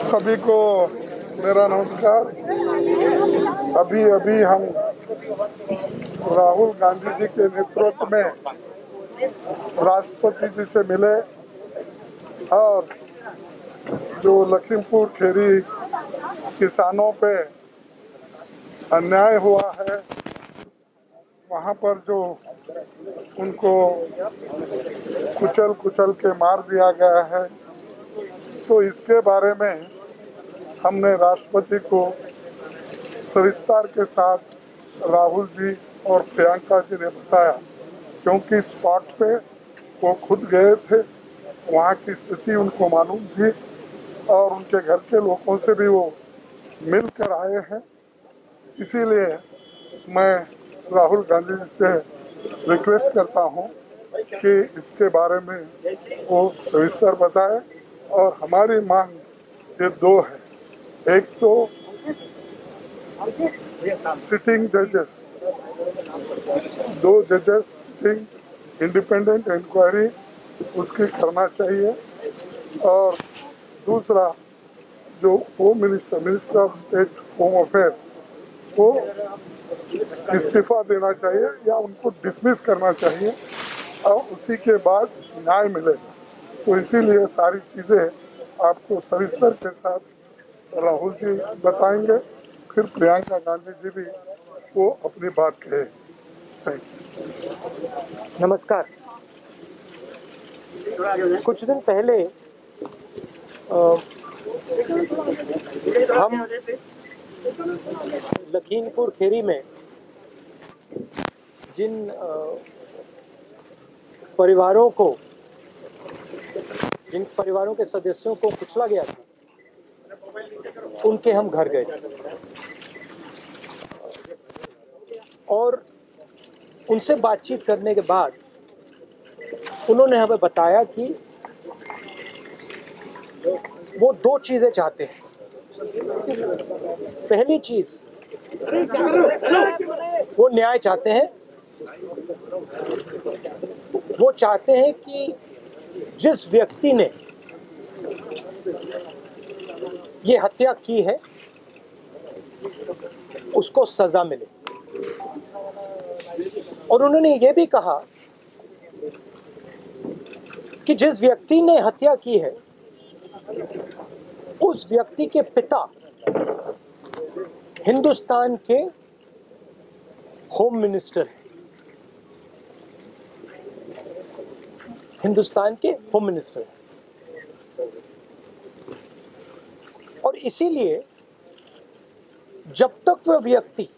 सभी को मेरा नमस्कार। अभी अभी हम राहुल गांधी जी के नेतृत्व में राष्ट्रपति जी से मिले और जो लखीमपुर खीरी किसानों पे अन्याय हुआ है, वहाँ पर जो उनको कुचल के मार दिया गया है, तो इसके बारे में हमने राष्ट्रपति को सविस्तार के साथ राहुल जी और प्रियंका जी ने बताया, क्योंकि स्पॉट पे वो खुद गए थे, वहाँ की स्थिति उनको मालूम थी और उनके घर के लोगों से भी वो मिल कर आए हैं। इसीलिए मैं राहुल गांधी जी से रिक्वेस्ट करता हूँ कि इसके बारे में वो सविस्तर बताए। और हमारी मांग ये दो है, एक तो सिटिंग जजेस, 2 जजेस सिटिंग इंडिपेंडेंट इंक्वायरी उसकी करना चाहिए, और दूसरा जो home minister of state home affairs को इस्तीफा देना चाहिए या उनको डिसमिस करना चाहिए और उसी के बाद न्याय मिलेगा। तो इसीलिए सारी चीज़ें आपको सविस्तर के साथ राहुल जी बताएंगे, फिर प्रियंका गांधी जी भी वो अपनी बात कहे। Thank you. नमस्कार। कुछ दिन पहले हम लखीमपुर खीरी में जिन परिवारों के सदस्यों को कुचला गया था, उनके हम घर गए और उनसे बातचीत करने के बाद उन्होंने हमें बताया कि वो 2 चीजें चाहते हैं। पहली चीज, वो न्याय चाहते हैं। वो चाहते हैं कि जिस व्यक्ति ने ये हत्या की है उसको सजा मिले, और उन्होंने ये भी कहा कि जिस व्यक्ति ने हत्या की है उस व्यक्ति के पिता हिंदुस्तान के होम मिनिस्टर हैं। हिंदुस्तान के होम मिनिस्टर हैं, और इसीलिए जब तक वह व्यक्ति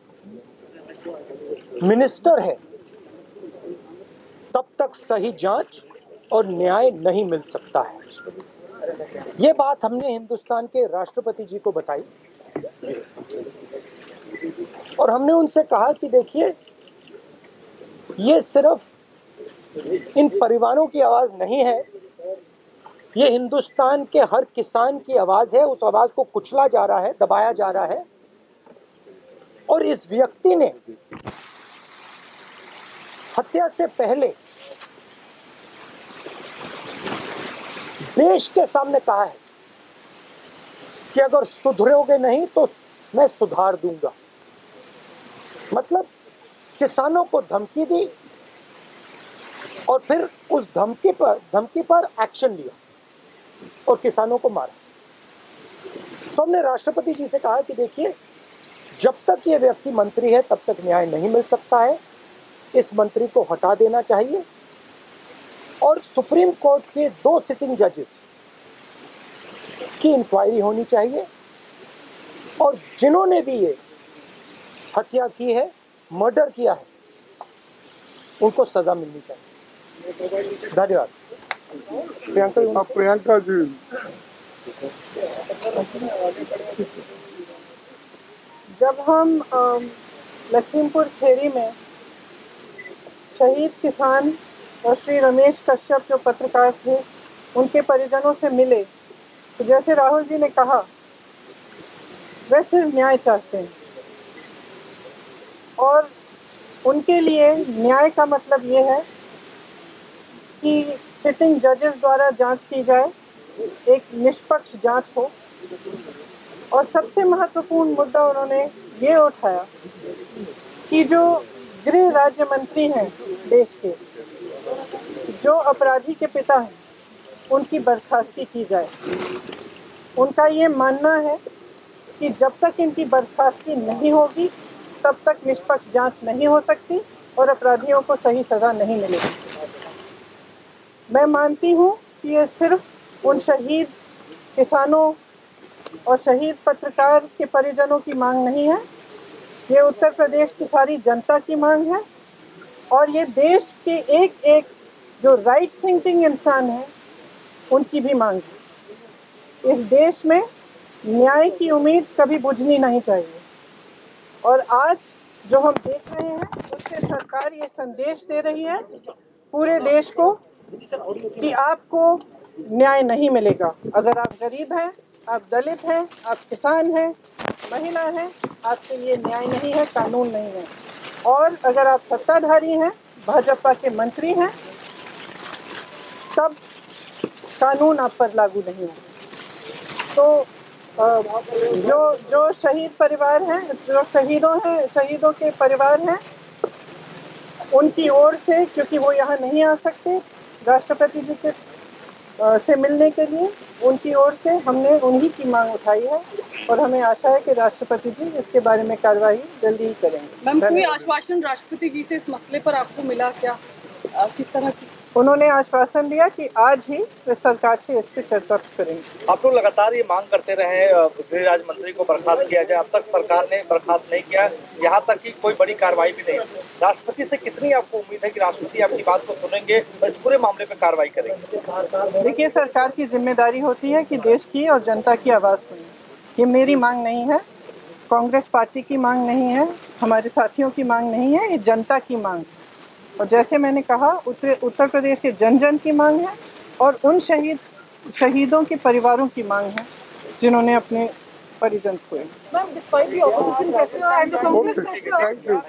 मिनिस्टर है तब तक सही जांच और न्याय नहीं मिल सकता है। ये बात हमने हिंदुस्तान के राष्ट्रपति जी को बताई और हमने उनसे कहा कि देखिए, ये सिर्फ इन परिवारों की आवाज नहीं है, ये हिंदुस्तान के हर किसान की आवाज है। उस आवाज को कुचला जा रहा है, दबाया जा रहा है, और इस व्यक्ति ने हत्या से पहले देश के सामने कहा है कि अगर सुधरोगे नहीं तो मैं सुधार दूंगा। मतलब किसानों को धमकी दी और फिर उस धमकी पर एक्शन लिया और किसानों को मारा। तो हमने राष्ट्रपति जी से कहा कि देखिए, जब तक ये व्यक्ति मंत्री है तब तक न्याय नहीं मिल सकता है, इस मंत्री को हटा देना चाहिए, और सुप्रीम कोर्ट के 2 सिटिंग जजेस की इंक्वायरी होनी चाहिए, और जिन्होंने भी ये हत्या की है, मर्डर किया है, उनको सजा मिलनी चाहिए। धन्यवाद। प्रियंका जी। जब हम लखीमपुर खीरी में शहीद किसान और श्री रमेश कश्यप जो पत्रकार थे, उनके परिजनों से मिले, तो जैसे राहुल जी ने कहा, वे सिर्फ न्याय चाहते हैं, और उनके लिए न्याय का मतलब ये है कि सिटिंग जजेस द्वारा जांच की जाए, एक निष्पक्ष जांच हो, और सबसे महत्वपूर्ण मुद्दा उन्होंने ये उठाया कि जो गृह राज्य मंत्री हैं देश के, जो अपराधी के पिता हैं, उनकी बर्खास्तगी की जाए। उनका ये मानना है कि जब तक इनकी बर्खास्तगी नहीं होगी तब तक निष्पक्ष जांच नहीं हो सकती और अपराधियों को सही सज़ा नहीं मिलेगी। मैं मानती हूँ कि ये सिर्फ उन शहीद किसानों और शहीद पत्रकार के परिजनों की मांग नहीं है, ये उत्तर प्रदेश की सारी जनता की मांग है और ये देश के एक एक जो राइट थिंकिंग इंसान हैं उनकी भी मांग है। इस देश में न्याय की उम्मीद कभी बुझनी नहीं चाहिए और आज जो हम देख रहे हैं उससे सरकार ये संदेश दे रही है पूरे देश को कि आपको न्याय नहीं मिलेगा। अगर आप गरीब हैं, आप दलित हैं, आप किसान हैं, महिला हैं, आपके लिए न्याय नहीं है, कानून नहीं है। और अगर आप सत्ताधारी हैं, भाजपा के मंत्री हैं, तब कानून आप पर लागू नहीं होगा। तो जो शहीद परिवार हैं, जो शहीदों के परिवार हैं, उनकी ओर से, क्योंकि वो यहाँ नहीं आ सकते राष्ट्रपति जी के से मिलने के लिए, उनकी ओर से हमने उन्हीं की मांग उठाई है और हमें आशा है कि राष्ट्रपति जी इसके बारे में कार्रवाई जल्दी ही करेंगे। मैम, कोई आश्वासन राष्ट्रपति जी से इस मसले पर आपको मिला क्या? किस तरह की? उन्होंने आश्वासन दिया कि आज ही वे सरकार से इस पर चर्चा करेंगे। आप लोग लगातार ये मांग करते रहे गृह राज्य मंत्री को बर्खास्त किया जाए, अब तक सरकार ने बर्खास्त नहीं किया, यहाँ तक कि कोई बड़ी कार्रवाई भी नहीं। राष्ट्रपति से कितनी आपको उम्मीद है कि राष्ट्रपति आपकी बात को सुनेंगे और इस पूरे मामले पे कार्रवाई करेंगे? देखिए, सरकार की जिम्मेदारी होती है कि देश की और जनता की आवाज़ सुने। ये मेरी मांग नहीं है, कांग्रेस पार्टी की मांग नहीं है, हमारे साथियों की मांग नहीं है, ये जनता की मांग है। और जैसे मैंने कहा, उत्तर प्रदेश के जन जन की मांग है और उन शहीदों के परिवारों की मांग है जिन्होंने अपने परिजन खोए। Ma'am, despite the opposition, thank you.